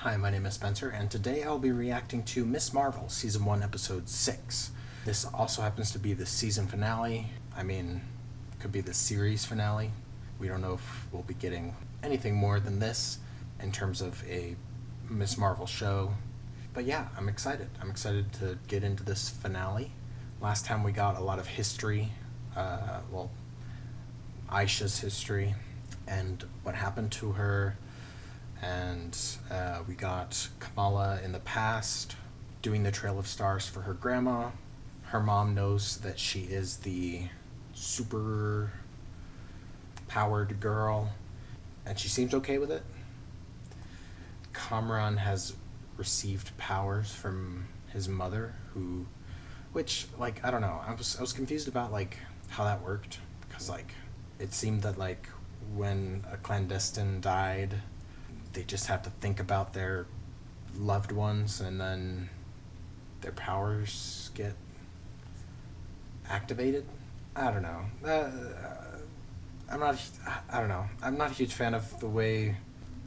Hi, my name is Spencer, and today I'll be reacting to Miss Marvel, Season 1, Episode 6. This also happens to be the season finale. Could be the series finale. We don't know if we'll be getting anything more than this in terms of a Miss Marvel show. But yeah, I'm excited. I'm excited to get into this finale. Last time we got a lot of history, Aisha's history, and what happened to her. And we got Kamala in the past doing the Trail of Stars for her grandma. Her mom knows that she is the super powered girl, and she seems okay with it. Kamran has received powers from his mother, I don't know. I was confused about how that worked, because it seemed that when a clandestine died, they just have to think about their loved ones, and then their powers get activated. I don't know. I don't know. I'm not a huge fan of the way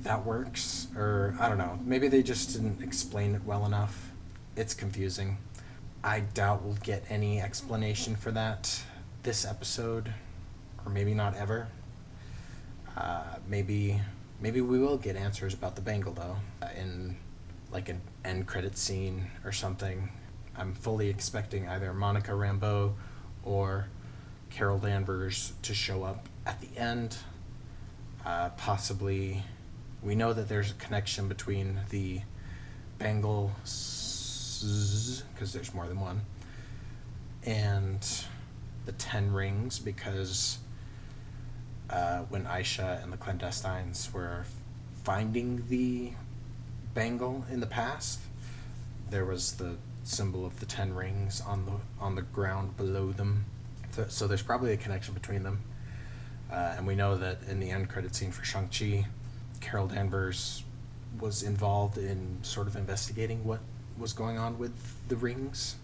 that works, or I don't know. Maybe they just didn't explain it well enough. It's confusing. I doubt we'll get any explanation for that this episode, or maybe not ever. Maybe we will get answers about the bangle, though, in an end credit scene or something. I'm fully expecting either Monica Rambeau or Carol Danvers to show up at the end. Possibly, we know that there's a connection between the bangle, because there's more than one, and the 10 rings, because when Aisha and the clandestines were finding the bangle in the past, there was the symbol of the 10 rings on the ground below them. So there's probably a connection between them. And we know that in the end credit scene for Shang-Chi, Carol Danvers was involved in sort of investigating what was going on with the rings.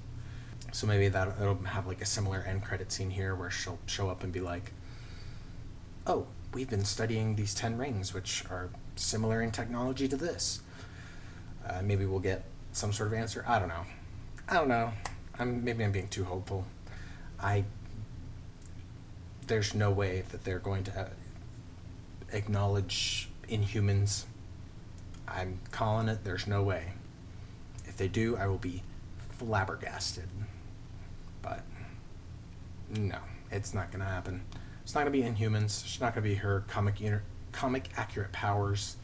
So maybe it'll have a similar end credit scene here, where she'll show up and be like, oh, we've been studying these 10 rings, which are similar in technology to this. Maybe we'll get some sort of answer. I don't know. Maybe I'm being too hopeful. There's no way that they're going to acknowledge Inhumans. I'm calling it. There's no way. If they do, I will be flabbergasted. But no, it's not going to happen. It's not going to be Inhumans. It's not going to be her comic accurate powers,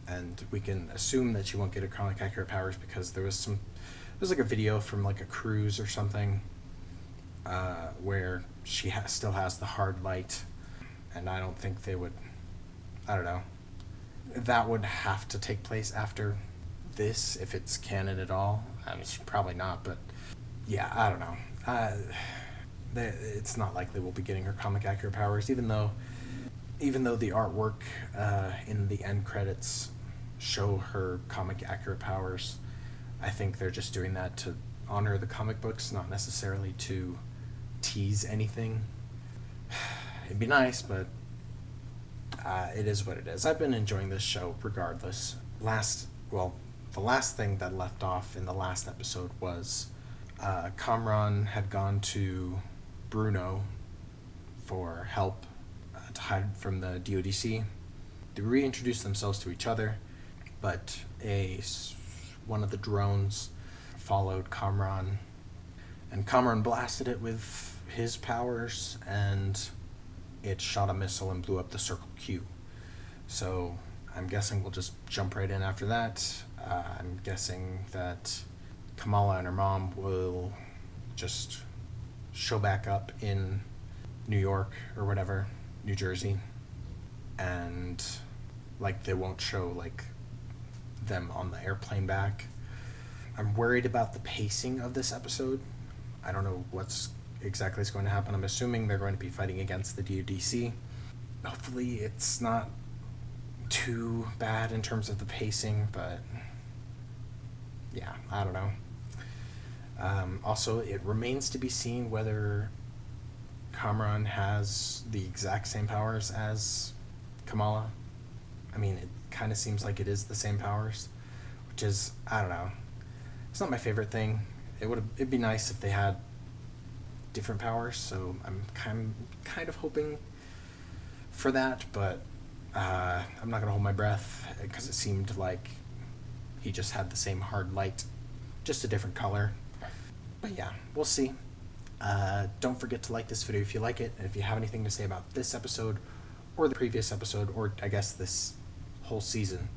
and we can assume that she won't get her comic accurate powers because there's a video from a cruise or something where she still has the hard light, and I don't think they would. I don't know. That would have to take place after this, if it's canon at all. It's probably not, but yeah, I don't know. It's not likely we'll be getting her comic accurate powers, even though the artwork in the end credits show her comic accurate powers. I think they're just doing that to honor the comic books, not necessarily to tease anything. It'd be nice, but it is what it is. I've been enjoying this show regardless. The last thing that left off in the last episode was Kamran had gone to Bruno for help to hide from the DODC. They reintroduced themselves to each other, but one of the drones followed Kamran, and Kamran blasted it with his powers, and it shot a missile and blew up the Circle Q. So I'm guessing we'll just jump right in after that. I'm guessing that Kamala and her mom will just show back up in New York or whatever, New Jersey, and they won't show them on the airplane back. I'm worried about the pacing of this episode. I don't know what's exactly is going to happen. I'm assuming they're going to be fighting against the DODC. Hopefully it's not too bad in terms of the pacing, but yeah, I don't know. Also, it remains to be seen whether Kamran has the exact same powers as Kamala. It kind of seems like it is the same powers. which is, I don't know, it's not my favorite thing. It'd be nice if they had different powers, so I'm kind of hoping for that, but I'm not gonna hold my breath because it seemed like he just had the same hard light, just a different color. But yeah, we'll see. Don't forget to like this video if you like it, and if you have anything to say about this episode or the previous episode, or I guess this whole season,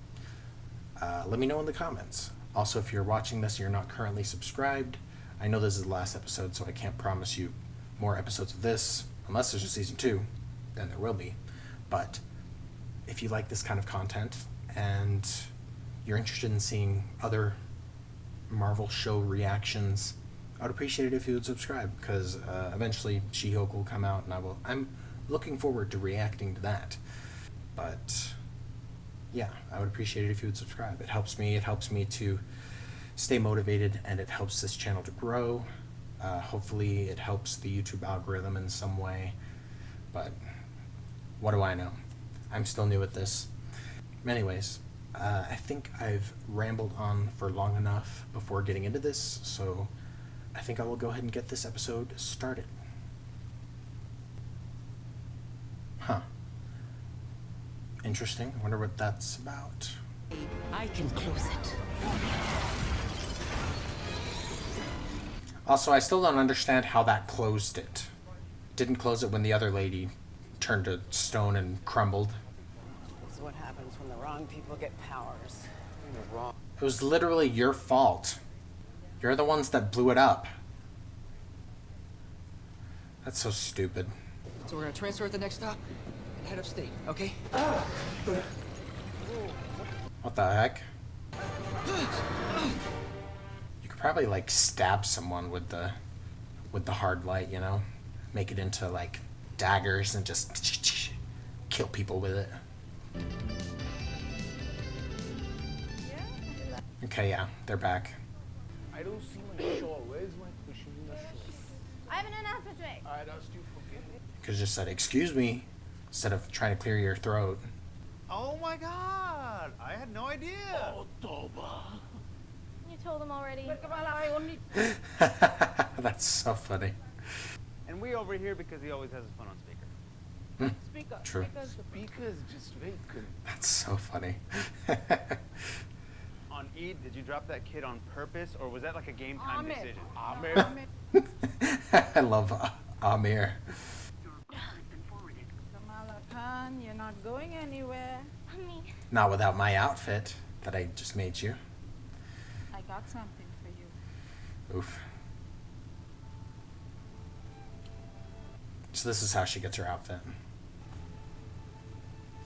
let me know in the comments. Also, if you're watching this and you're not currently subscribed, I know this is the last episode, so I can't promise you more episodes of this, unless there's a season 2, then there will be. But if you like this kind of content and you're interested in seeing other Marvel show reactions, I would appreciate it if you would subscribe, because eventually She-Hulk will come out, and I'm looking forward to reacting to that. But yeah, I would appreciate it if you would subscribe. It helps me to stay motivated, and it helps this channel to grow. Hopefully it helps the YouTube algorithm in some way, but what do I know? I'm still new at this. Anyways, I think I've rambled on for long enough before getting into this, so I think I will go ahead and get this episode started. Huh. Interesting. I wonder what that's about. I can close it. Also, I still don't understand how that closed it. Didn't close it when the other lady turned to stone and crumbled. This is what happens when the wrong people get powers. It was literally your fault. You're the ones that blew it up. That's so stupid. So we're gonna transfer at the next stop and head upstate, okay? What the heck? You could probably like stab someone with the hard light, you know? Make it into like daggers and just kill people with it. Okay, yeah, they're back. I don't see my shawl. Where's my pashmina shawl? I have an announcement to make. I'd asked you forgive me. Could have just said, "Excuse me," instead of trying to clear your throat. Oh my god! I had no idea! Oh, Toba. You told him already. That's so funny. And we over here because he always has his phone on speaker. Speaker. True. Speaker is just vacant. That's so funny. On Eid, did you drop that kid on purpose, or was that like a game time Ahmed. decision? Amen. I love Amir. Kamala Khan, you're not going anywhere. Mommy. Not without my outfit that I just made you. I got something for you. Oof. So this is how she gets her outfit.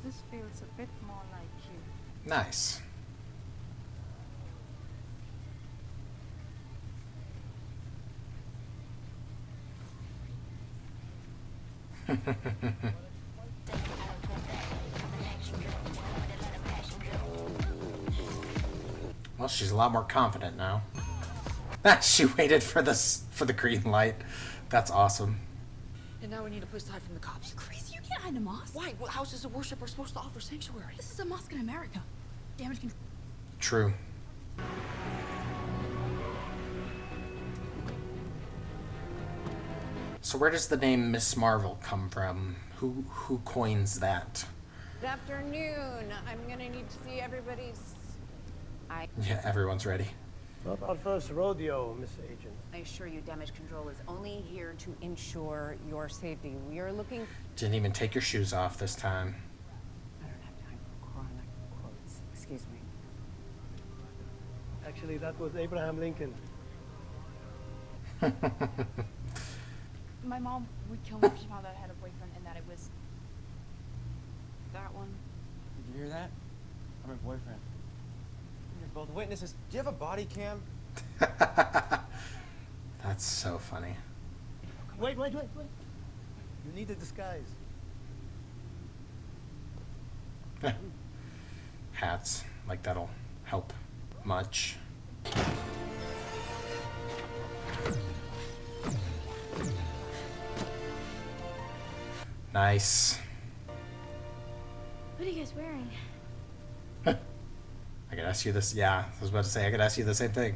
This feels a bit more like you. Nice. Well, she's a lot more confident now. She waited for the green light. That's awesome. And now we need a place to hide from the cops. Crazy, you can't hide in a mosque. Why? What houses of worship are supposed to offer sanctuary? This is a mosque in America. Damage control. True. So where does the name Miss Marvel come from? Who coins that? Good afternoon. I'm gonna need to see everybody's. Yeah, everyone's ready. Not our first rodeo, Miss Agent. I assure you, damage control is only here to ensure your safety. We are looking. Didn't even take your shoes off this time. I don't have time for chronic quotes. Excuse me. Actually, that was Abraham Lincoln. My mom would kill me if she found out I had a boyfriend and that it was that one. Did you hear that? I'm her boyfriend. You're both witnesses. Do you have a body cam? That's so funny. Wait. You need a disguise. Hats, like that'll help much. Nice. What are you guys wearing? I could ask you this. Yeah, I was about to say, I could ask you the same thing.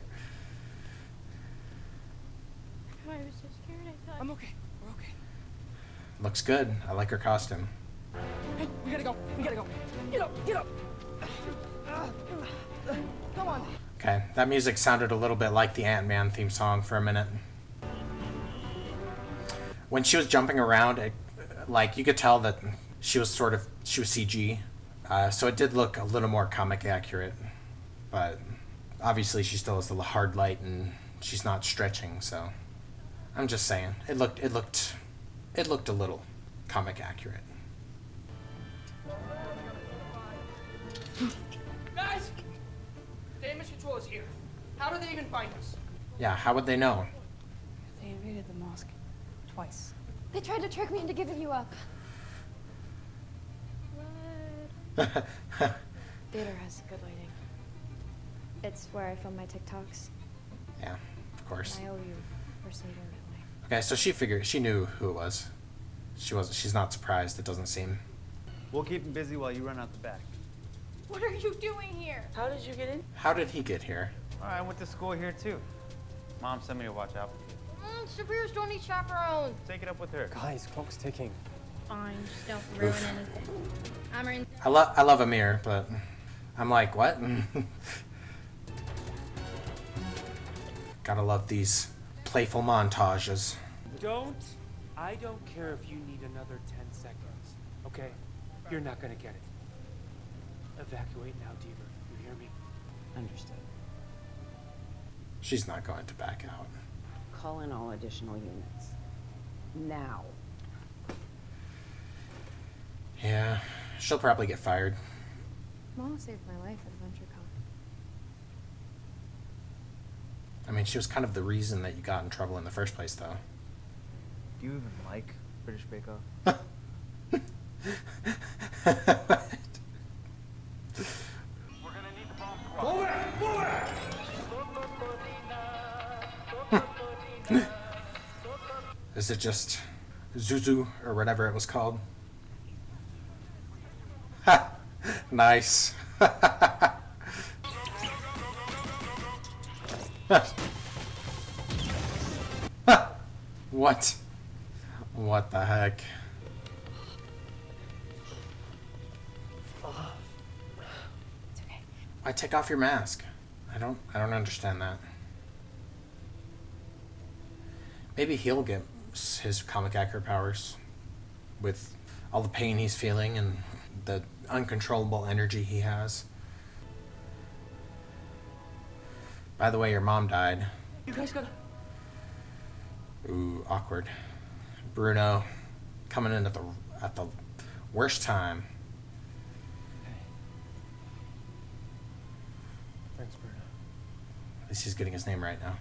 I was so scared. I thought. I'm okay. We're okay. Looks good. I like her costume. Hey, we gotta go. We gotta go. Get up. Get up. Come on. Okay, that music sounded a little bit like the Ant-Man theme song for a minute. When she was jumping around, like, you could tell that she was CG. So it did look a little more comic accurate. But obviously she still has the hard light and she's not stretching, so I'm just saying. It looked a little comic accurate. Guys! Damage control is here. How did they even find us? Yeah, how would they know? They invaded the mosque twice. They tried to trick me into giving you up. Theater has good lighting. It's where I film my TikToks. Yeah, of course. I owe you for saving my life. Okay, so she knew who it was. She's not surprised, it doesn't seem. We'll keep him busy while you run out the back. What are you doing here? How did you get in? How did he get here? All right, I went to school here too. Mom sent me to watch out for you. Superiors don't need chaperones. Take it up with her. Guys, clock's ticking. Fine, just don't ruin anything. I'm in. I love Amir, but I'm like, what? Gotta love these playful montages. I don't care if you need another 10 seconds, okay? You're not gonna get it. Evacuate now, Deaver. You hear me? Understood. She's not going to back out. Call in all additional units. Now. Yeah, she'll probably get fired. Mom saved my life at AdventureCon. I mean, she was kind of the reason that you got in trouble in the first place, though. Do you even like British Bake Off? Is it just Zuzu or whatever it was called? Ha! Nice. What? What the heck? It's okay. Why take off your mask? I don't understand that. Maybe he'll get his comic accurate powers with all the pain he's feeling and the uncontrollable energy he has. By the way, your mom died. You guys gotta... Ooh, awkward. Bruno coming in at the worst time. Thanks, Bruno. At least he's getting his name right now.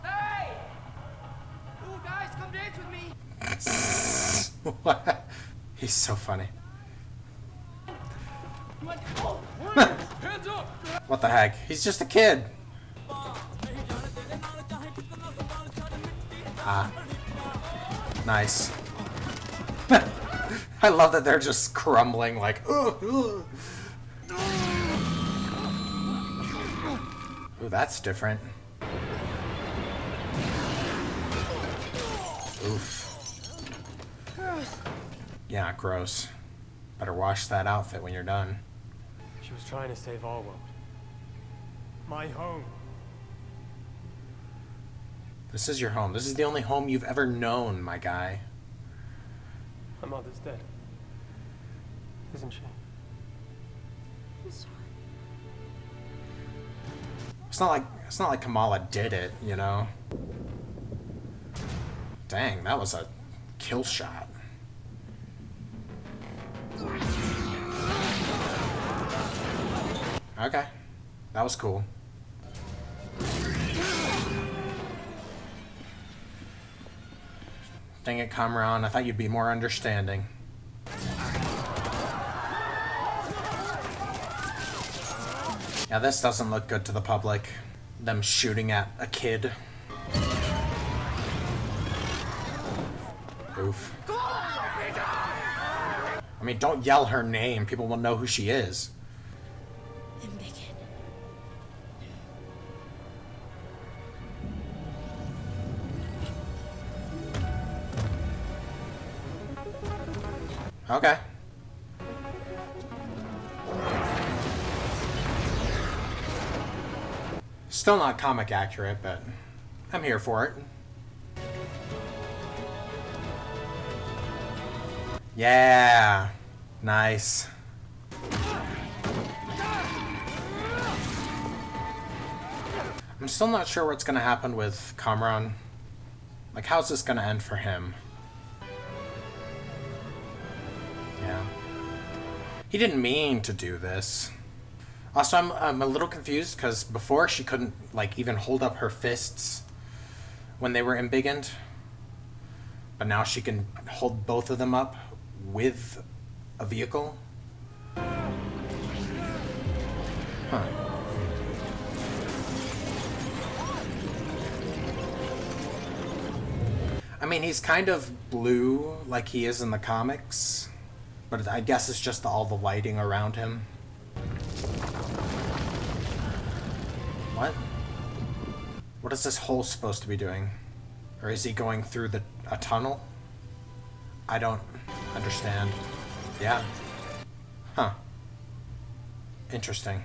Hey! Ooh, guys, come dance with me! What? He's so funny. Come on. Oh, hands up! What the heck? He's just a kid. Ah. Nice. I love that they're just crumbling like, ooh, that's different. Oof. Yeah, gross. Better wash that outfit when you're done. She was trying to save our world. My home. This is your home. This is the only home you've ever known, my guy. My mother's dead. Isn't she? I'm sorry. It's not like Kamala did it, you know? Dang, that was a kill shot. Okay. That was cool. Dang it, Kamran. I thought you'd be more understanding. Yeah, this doesn't look good to the public. Them shooting at a kid. Oof. I mean, don't yell her name. People will know who she is. Okay. Still not comic accurate, but I'm here for it. Yeah. Nice. I'm still not sure what's gonna happen with Kamran. Like, how's this gonna end for him? Yeah. He didn't mean to do this. Also, I'm a little confused because before she couldn't, like, even hold up her fists when they were embiggened. But now she can hold both of them up with a vehicle. Huh. I mean, he's kind of blue like he is in the comics, but I guess it's just all the lighting around him. What? What is this hole supposed to be doing? Or is he going through a tunnel? I don't understand. Yeah. Huh. Interesting.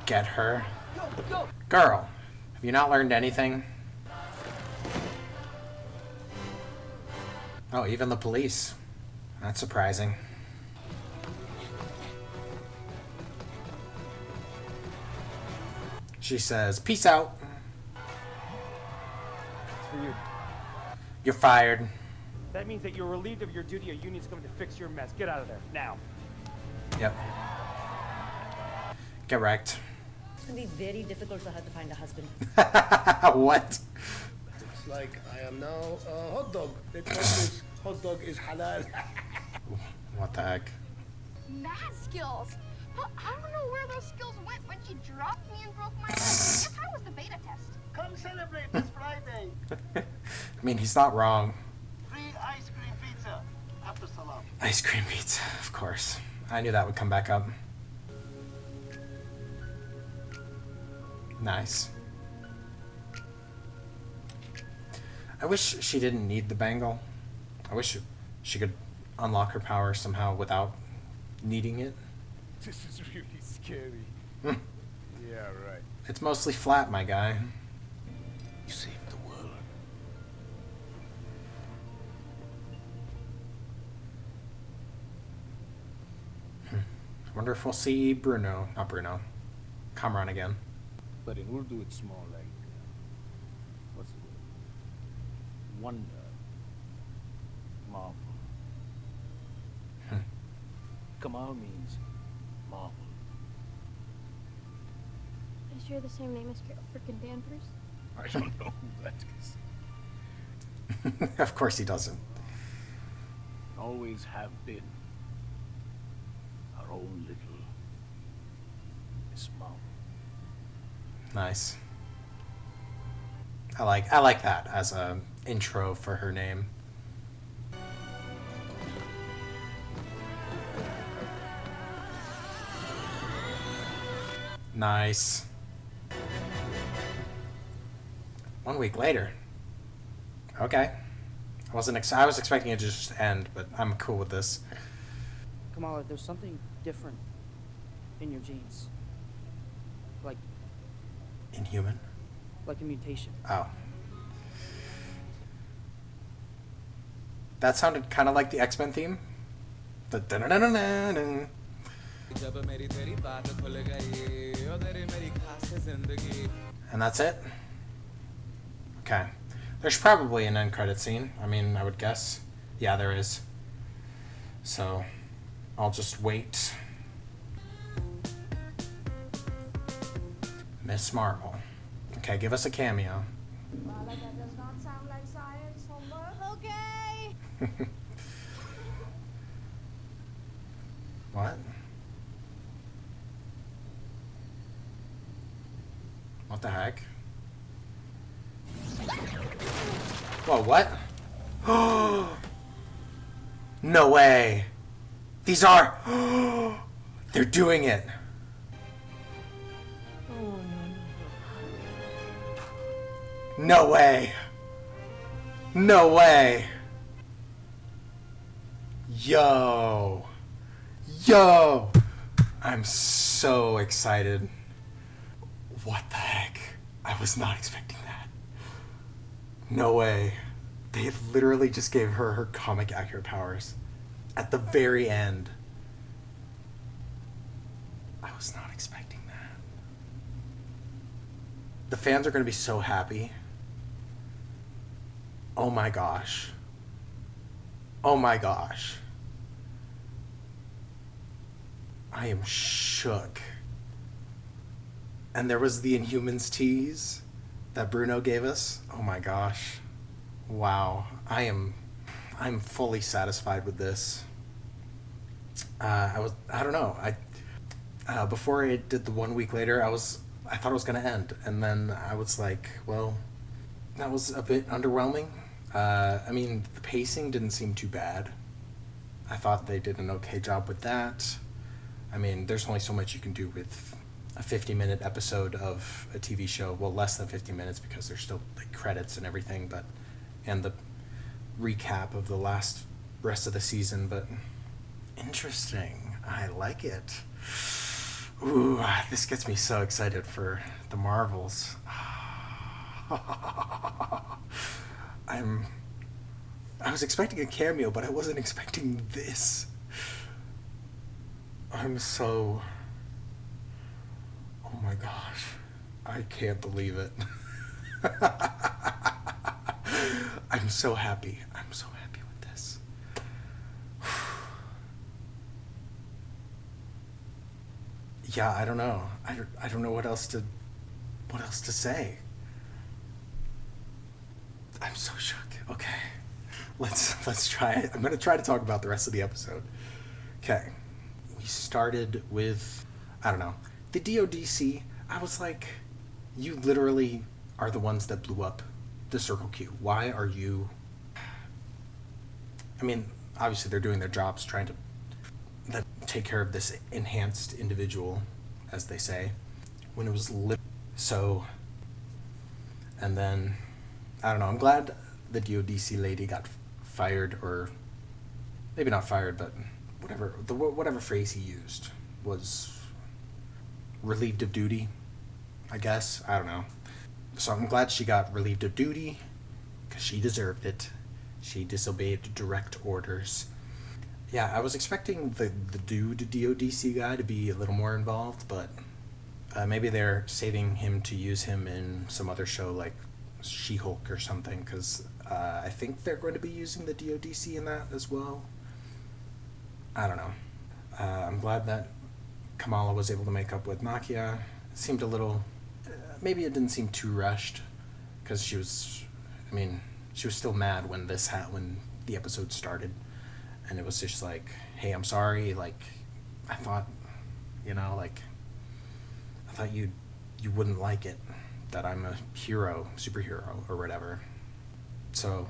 Get her. Girl, have you not learned anything? Oh, even the police. That's surprising. She says, peace out. It's for you. You're fired. That means that you're relieved of your duty. A union's coming to fix your mess. Get out of there, now. Yep. Get wrecked. It's gonna be very difficult for her to find a husband. What? Looks like I am now a hot dog. That this hot dog is halal. What the heck? Math skills. I don't know where those skills went when she dropped me and broke my leg. I guess I was the beta test. Come celebrate this Friday. I mean, he's not wrong. Free ice cream pizza after salam. Ice cream pizza, of course. I knew that would come back up. Nice. I wish she didn't need the bangle. I wish she could unlock her power somehow without needing it. This is really scary. Yeah, right. It's mostly flat, my guy. You saved the world. I wonder if we'll see Bruno, not Bruno, Kamran again. But in Urdu, it's more like what's the word? Wonder, marvel. Kamal means marvel. I share the same name as freaking Danvers. I don't know who that is. Of course he doesn't. Always have been our own little Miss Marvel. Nice. I like that as a intro for her name. Nice. 1 week later. Okay. I was expecting it to just end, but I'm cool with this. Kamala, there's something different in your genes. Like Inhuman? a mutation. Oh. That sounded kind of like the X-Men theme. The dun-dun-dun-dun-dun. And that's it? Okay. There's probably an end credit scene. I mean, I would guess. Yeah, there is. So, I'll just wait. Miss Marvel. Okay, give us a cameo. Well, that does not sound like science homework. Okay. What? What the heck? Whoa, what? No way. These are... They're doing it. No way. No way. Yo! I'm so excited. What the heck? I was not expecting that. No way. They literally just gave her comic accurate powers at the very end. I was not expecting that. The fans are going to be so happy. Oh my gosh. Oh my gosh. I am shook. And there was the Inhumans tease that Bruno gave us. Oh my gosh. Wow. I'm fully satisfied with this. I don't know. Before I did the 1 week later, I thought it was going to end. And then I was like, well, that was a bit underwhelming. I mean, the pacing didn't seem too bad. I thought they did an okay job with that. I mean, there's only so much you can do with a 50-minute episode of a TV show. Well, less than 50 minutes because there's still like credits and everything, and the recap of the rest of the season. But interesting. I like it. Ooh, this gets me so excited for the Marvels. I was expecting a cameo, but I wasn't expecting this. Oh my gosh. I can't believe it. I'm so happy. I'm so happy with this. Yeah, I don't know. I don't know what else to say. I'm so shook. Okay. Let's try it. I'm going to try to talk about the rest of the episode. Okay. We started with, I don't know, the DODC. I was like, you literally are the ones that blew up the Circle Q. Why are you... I mean, obviously they're doing their jobs trying to take care of this enhanced individual, as they say, when it was so... And then, I don't know, I'm glad the DODC lady got fired, or maybe not fired, but whatever phrase he used was relieved of duty, I guess. I don't know. So I'm glad she got relieved of duty because she deserved it. She disobeyed direct orders. Yeah, I was expecting the dude DODC guy to be a little more involved, but maybe they're saving him to use him in some other show like She-Hulk or something, because I think they're going to be using the DODC in that as well. I don't know. I'm glad that Kamala was able to make up with Nakia. It seemed a little... maybe it didn't seem too rushed, because she was still mad when the episode started, and it was just like, hey, I'm sorry, like, I thought you wouldn't like it, that I'm a superhero, or whatever. So,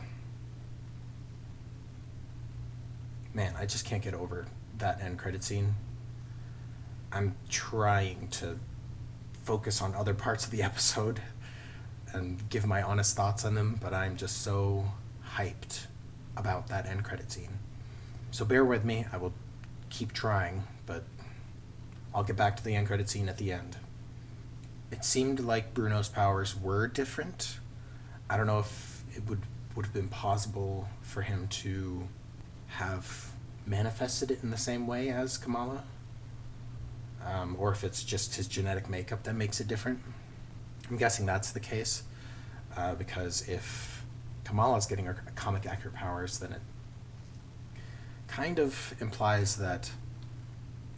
man, I just can't get over that end credit scene. I'm trying to focus on other parts of the episode and give my honest thoughts on them, but I'm just so hyped about that end credit scene. So bear with me, I will keep trying, but I'll get back to the end credit scene at the end. It seemed like Bruno's powers were different. I don't know if it would have been possible for him to have manifested it in the same way as Kamala, or if it's just his genetic makeup that makes it different. I'm guessing that's the case, because if Kamala's getting her comic accurate powers, then it kind of implies that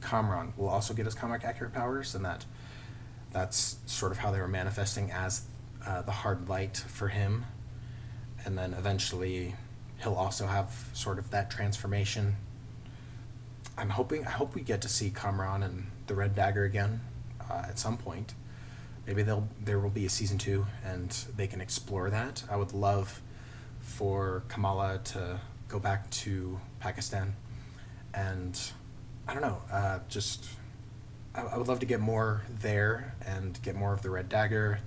Kamran will also get his comic accurate powers, and that's sort of how they were manifesting as the hard light for him, and then eventually he'll also have sort of that transformation. I hope we get to see Kamran and the Red Dagger again at some point. Maybe there will be a season 2 and they can explore that. I would love for Kamala to go back to Pakistan, and I don't know, I would love to get more there and get more of the Red Dagger,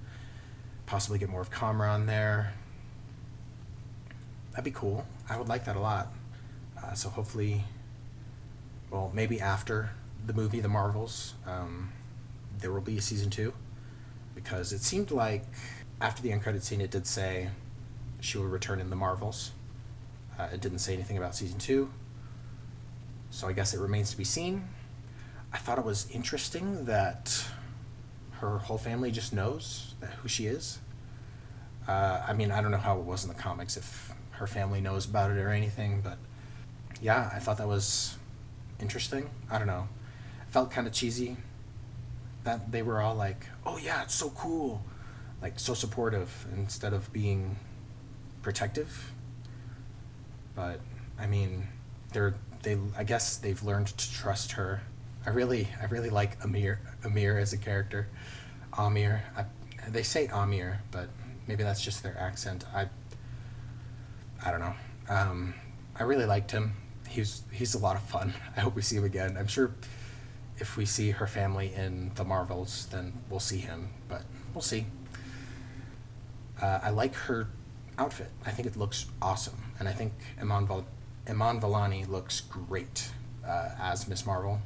possibly get more of Kamran there. That'd be cool. I would like that a lot. So hopefully, well, maybe after the movie The Marvels, there will be a season 2, because it seemed like after the end credit scene it did say she will return in The Marvels. It didn't say anything about season 2, so I guess it remains to be seen. I thought it was interesting that her whole family just knows who she is. I mean, I don't know how it was in the comics, if her family knows about it or anything, but yeah, I thought that was interesting. I don't know. It felt kind of cheesy that they were all like, oh yeah, it's so cool, like so supportive instead of being protective. But I mean, I guess they've learned to trust her. I really like Amir as a character. Amir. They say Amir, but maybe that's just their accent. I don't know. I really liked him. He's a lot of fun. I hope we see him again. I'm sure if we see her family in the Marvels, then we'll see him, but we'll see. I like her outfit. I think it looks awesome, and I think Iman Vellani looks great as Miss Marvel.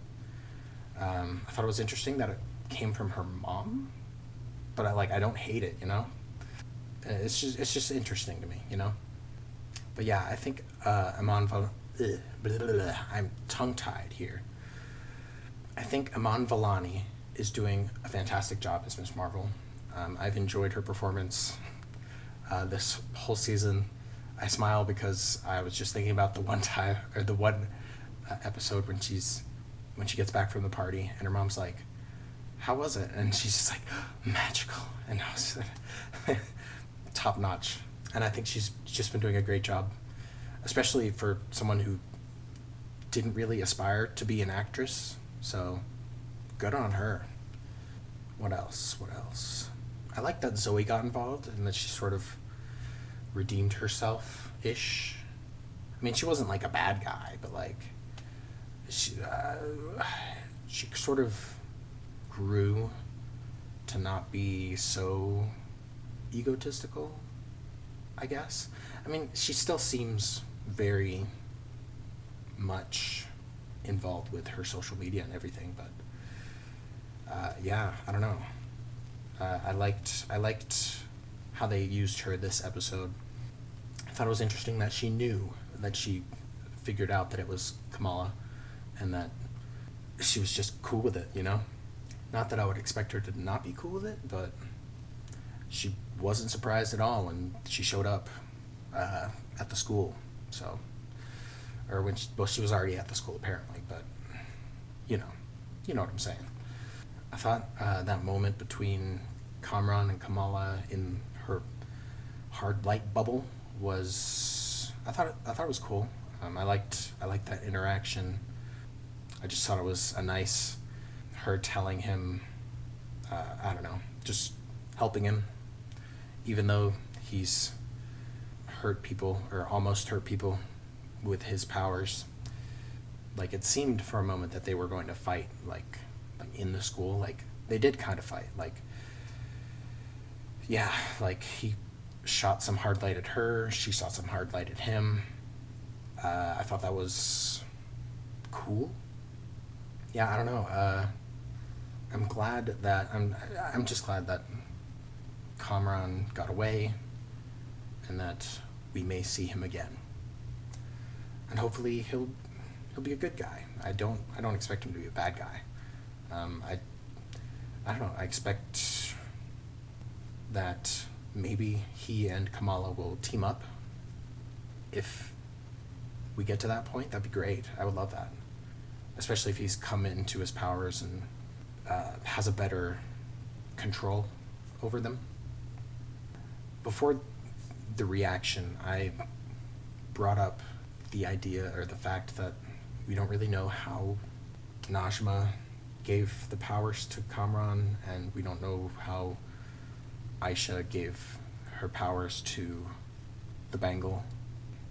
I thought it was interesting that it came from her mom, but I don't hate it, you know. It's just interesting to me, you know. But yeah, I think I'm tongue-tied here. I think Iman Vellani is doing a fantastic job as Miss Marvel. I've enjoyed her performance this whole season. I smile because I was just thinking about the one time, or the one episode when she gets back from the party and her mom's like, how was it? And she's just like, magical. And I was top notch. And I think she's just been doing a great job, especially for someone who didn't really aspire to be an actress. So good on her. What else? I like that Zoe got involved and that she sort of redeemed herself-ish. I mean, she wasn't like a bad guy, but like she sort of grew to not be so egotistical, I guess. I mean, she still seems very much involved with her social media and everything, but yeah, I don't know. I liked how they used her this episode. I thought it was interesting that she figured out that it was Kamala, and that she was just cool with it, you know? Not that I would expect her to not be cool with it, but she wasn't surprised at all when she showed up at the school. So, or when she was already at the school apparently, but you know what I'm saying. I thought that moment between Kamran and Kamala in her hard light bubble was, I thought it was cool. I liked that interaction. I just thought it was a nice, her telling him, I don't know, just helping him, even though he's hurt people or almost hurt people with his powers. Like, it seemed for a moment that they were going to fight, like in the school. Like, they did kind of fight. Like, yeah, like he shot some hard light at her, she shot some hard light at him. I thought that was cool. Yeah, I don't know. I'm just glad that Kamran got away and that we may see him again. And hopefully he'll be a good guy. I don't expect him to be a bad guy. I don't know. I expect that maybe he and Kamala will team up. If we get to that point, that'd be great. I would love that. Especially if he's come into his powers and has a better control over them. Before the reaction, I brought up the idea or the fact that we don't really know how Najma gave the powers to Kamran, and we don't know how Aisha gave her powers to the Bengal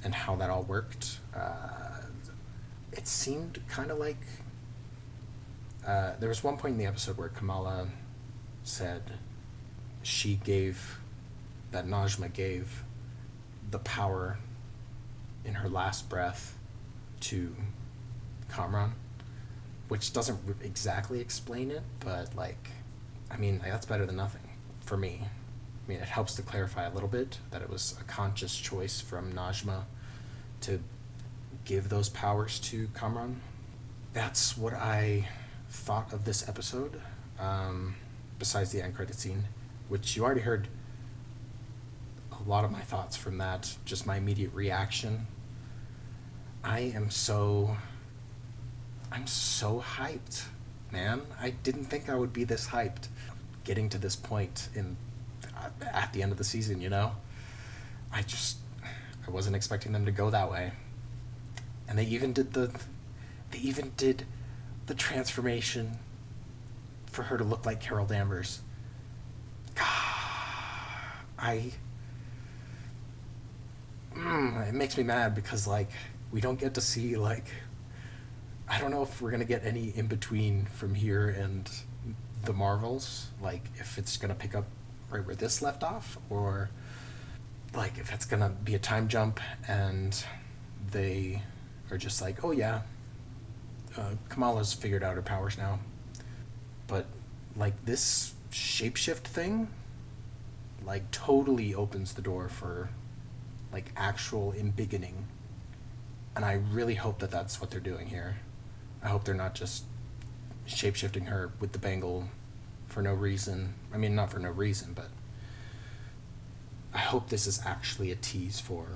and how that all worked. It seemed kind of like there was one point in the episode where Kamala said that Najma gave the power in her last breath to Kamran, which doesn't exactly explain it, but like, I mean, like, that's better than nothing for me. I mean, it helps to clarify a little bit that it was a conscious choice from Najma to give those powers to Kamran. That's what I thought of this episode, besides the end credit scene, which you already heard a lot of my thoughts from that, just my immediate reaction. I'm so hyped, man. I didn't think I would be this hyped getting to this point at the end of the season, you know? I wasn't expecting them to go that way. And they even did the transformation for her to look like Carol Danvers. It makes me mad because, like, we don't get to see, like, I don't know if we're gonna get any in between from here and the Marvels, like if it's gonna pick up right where this left off, or like if it's gonna be a time jump and they are just like, oh yeah, Kamala's figured out her powers now. But like this shapeshift thing, like totally opens the door for like actual embiggening, and I really hope that that's what they're doing here. I hope they're not just shapeshifting her with the bangle for no reason. I mean, not for no reason, but I hope this is actually a tease for...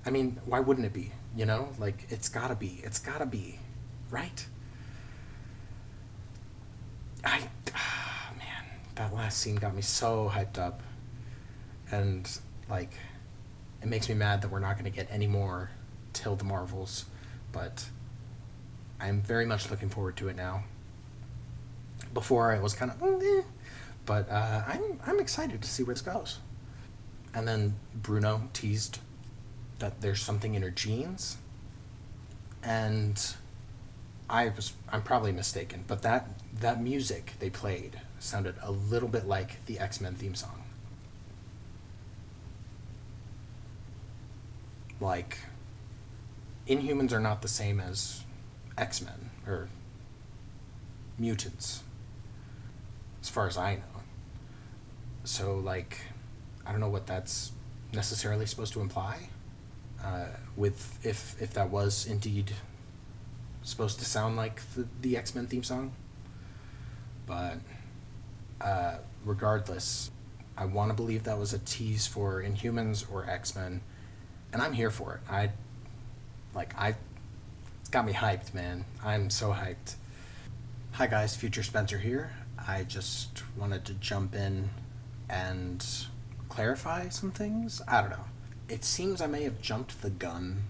I mean, why wouldn't it be? You know? Like, it's gotta be. It's gotta be. Right? Man, that last scene got me so hyped up. And, like, it makes me mad that we're not gonna get any more till the Marvels, but I'm very much looking forward to it now. Before I was kind of, but I'm excited to see where this goes. And then Bruno teased that there's something in her genes, and I'm probably mistaken, but that music they played sounded a little bit like the X-Men theme song. Like, Inhumans are not the same as X-Men, or mutants, as far as I know. So, like, I don't know what that's necessarily supposed to imply, if that was indeed supposed to sound like the X-Men theme song. But, regardless, I want to believe that was a tease for Inhumans or X-Men, and I'm here for it. It's got me hyped, man. I'm so hyped. Hi guys, Future Spencer here. I just wanted to jump in and clarify some things. I don't know. It seems I may have jumped the gun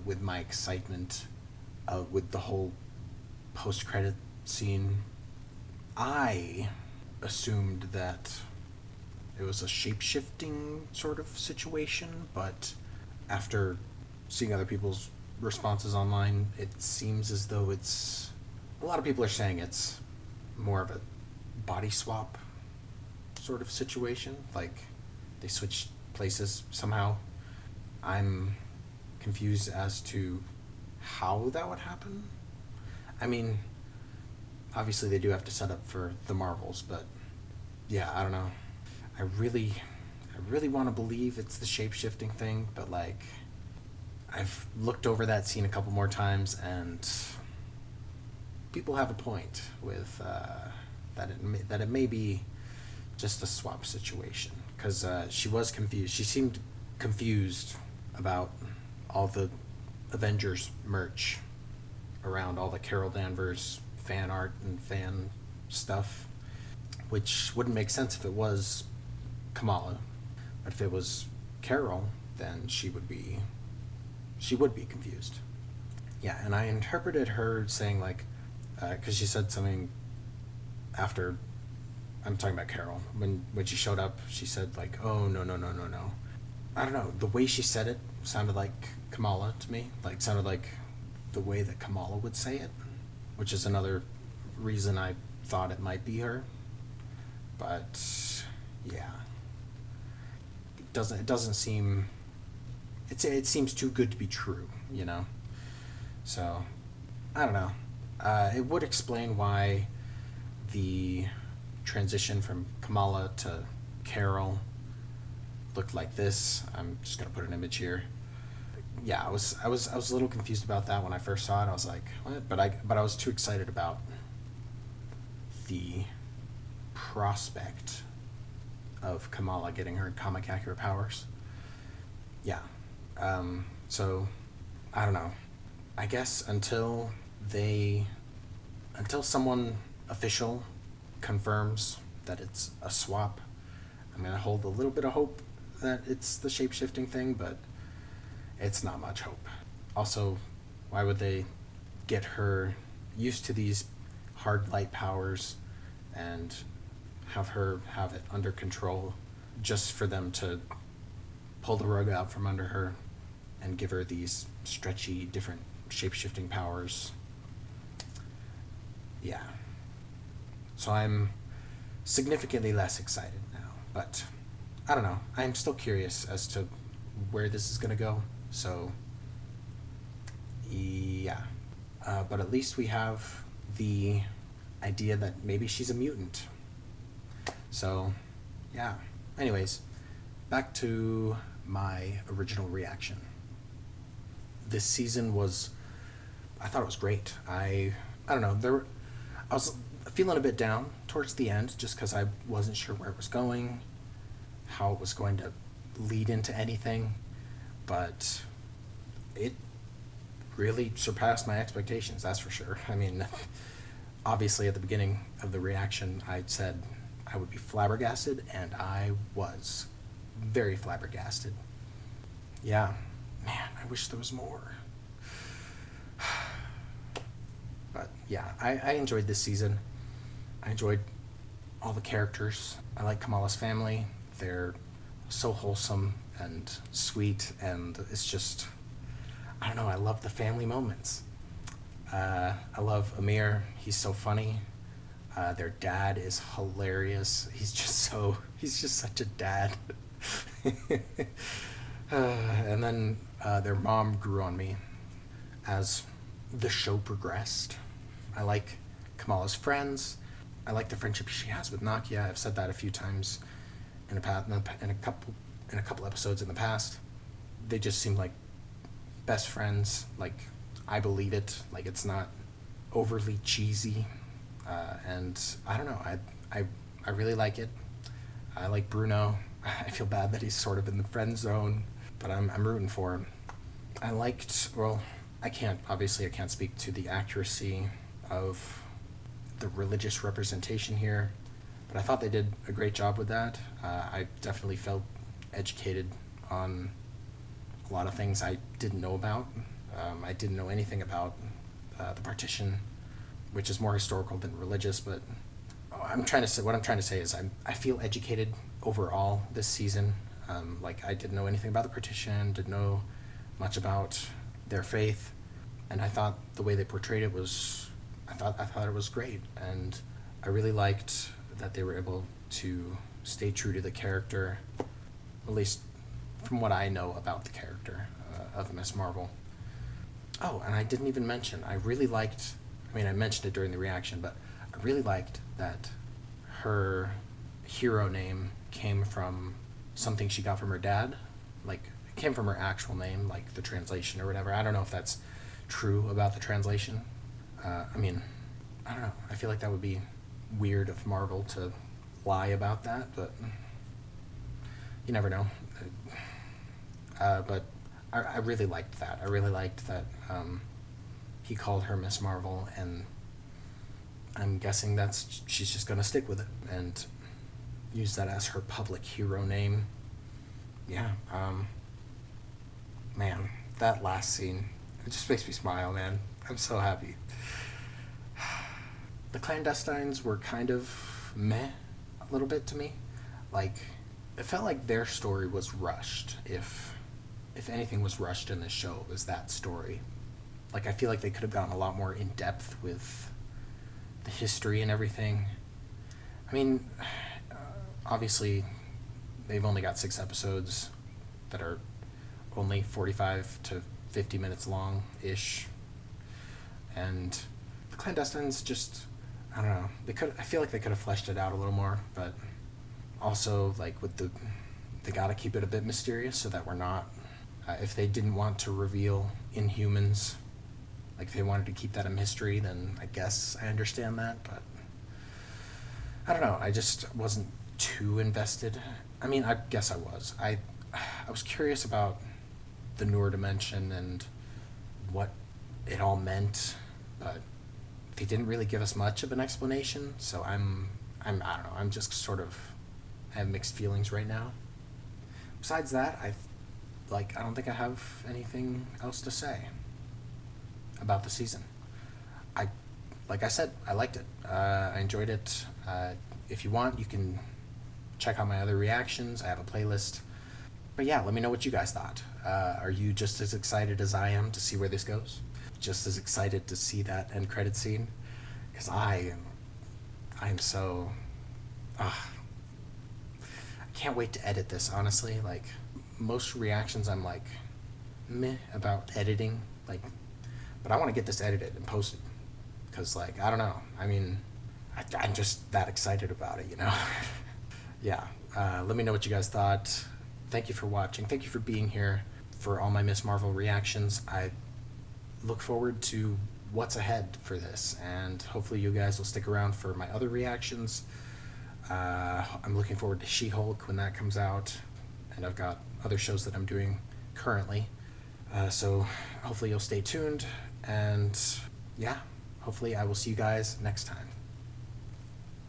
with my excitement with the whole post-credit scene. I assumed that it was a shape-shifting sort of situation, but after seeing other people's responses online, it seems as though it's... A lot of people are saying it's more of a body swap sort of situation, like they switched places somehow. I'm confused as to how that would happen. I mean, obviously they do have to set up for the Marvels, but yeah, I don't know. I really want to believe it's the shape-shifting thing, but like, I've looked over that scene a couple more times, and people have a point with that it may be just a swap situation, because she was confused. She seemed confused about all the Avengers merch around all the Carol Danvers fan art and fan stuff, which wouldn't make sense if it was Kamala, but if it was Carol, then she would be confused. Yeah, and I interpreted her saying, like, because she said something after, I'm talking about Carol, when she showed up, she said, like, oh, no. I don't know, the way she said it sounded like Kamala to me, like, sounded like the way that Kamala would say it, which is another reason I thought it might be her. But, yeah. It doesn't seem it seems too good to be true, you know? So, I don't know. It would explain why the transition from Kamala to Carol looked like this. I'm just gonna put an image here. Yeah, I was a little confused about that when I first saw it. I was like, what? But I was too excited about the prospect of Kamala getting her comic accurate powers. Yeah. So I don't know. I guess until someone official confirms that it's a swap, I'm gonna hold a little bit of hope that it's the shape-shifting thing, but it's not much hope. Also, why would they get her used to these hard light powers and have her have it under control just for them to pull the rug out from under her and give her these stretchy, different shape-shifting powers? Yeah. So I'm significantly less excited now, but I don't know. I'm still curious as to where this is going to go. So, yeah. But at least we have the idea that maybe she's a mutant. So, yeah. Anyways, back to my original reaction. This season I thought it was great. I don't know, I was feeling a bit down towards the end just because I wasn't sure where it was going, how it was going to lead into anything, but it really surpassed my expectations, that's for sure. I mean, obviously at the beginning of the reaction I said I would be flabbergasted, and I was very flabbergasted. Yeah, man, I wish there was more. But yeah, I enjoyed this season. I enjoyed all the characters. I like Kamala's family. They're so wholesome and sweet, and it's just, I don't know, I love the family moments. I love Amir. He's so funny. Their dad is hilarious. He's just such a dad. And then their mom grew on me as the show progressed. I like Kamala's friends. I like the friendship she has with Nakia. I've said that a few times in a couple episodes in the past. They just seem like best friends. Like, I believe it. Like, it's not overly cheesy. And I don't know. I really like it. I like Bruno. I feel bad that he's sort of in the friend zone, but I'm rooting for him. I can't speak to the accuracy of the religious representation here, but I thought they did a great job with that. I definitely felt educated on a lot of things I didn't know about. I didn't know anything about the partition, which is more historical than religious, but what I'm trying to say is I feel educated overall this season. Like, I didn't know anything about the partition, didn't know much about their faith, and I thought the way they portrayed it was, I thought it was great, and I really liked that they were able to stay true to the character, at least from what I know about the character of Miss Marvel. Oh, and I didn't even mention, I mentioned it during the reaction, but I really liked that her hero name came from something she got from her dad. Like, it came from her actual name, like the translation or whatever. I don't know if that's true about the translation. I don't know. I feel like that would be weird of Marvel to lie about that, but you never know. But I really liked that. I really liked that he called her Miss Marvel, and I'm guessing she's just going to stick with it and use that as her public hero name. Yeah. Man, that last scene, it just makes me smile, man. I'm so happy. The clandestines were kind of meh a little bit to me. Like, it felt like their story was rushed. If anything was rushed in this show, it was that story. Like, I feel like they could have gotten a lot more in depth with the history and everything. I mean, obviously, they've only got 6 episodes that are only 45 to 50 minutes long-ish. And the clandestines just, I don't know, I feel like they could have fleshed it out a little more, but also, like, with they gotta keep it a bit mysterious so that we're not, if they didn't want to reveal Inhumans, like if they wanted to keep that a mystery, then I guess I understand that, but I don't know, I just wasn't too invested. I mean, I guess I was. I was curious about the newer dimension and what it all meant, but they didn't really give us much of an explanation, so I don't know, I'm just sort of, I have mixed feelings right now. Besides that, I don't think I have anything else to say about the season. Like I said, I liked it. I enjoyed it. If you want, you can check out my other reactions. I have a playlist. But yeah, let me know what you guys thought. Are you just as excited as I am to see where this goes? Just as excited to see that end credit scene? Because I am so... I can't wait to edit this, honestly. Like, most reactions I'm like, meh about editing. Like, but I want to get this edited and posted. Because, like, I don't know. I mean, I'm just that excited about it, you know? Yeah. Let me know what you guys thought. Thank you for watching. Thank you for being here for all my Miss Marvel reactions. I look forward to what's ahead for this, and hopefully you guys will stick around for my other reactions. I'm looking forward to She-Hulk when that comes out, and I've got other shows that I'm doing currently. So hopefully you'll stay tuned, and yeah, hopefully I will see you guys next time.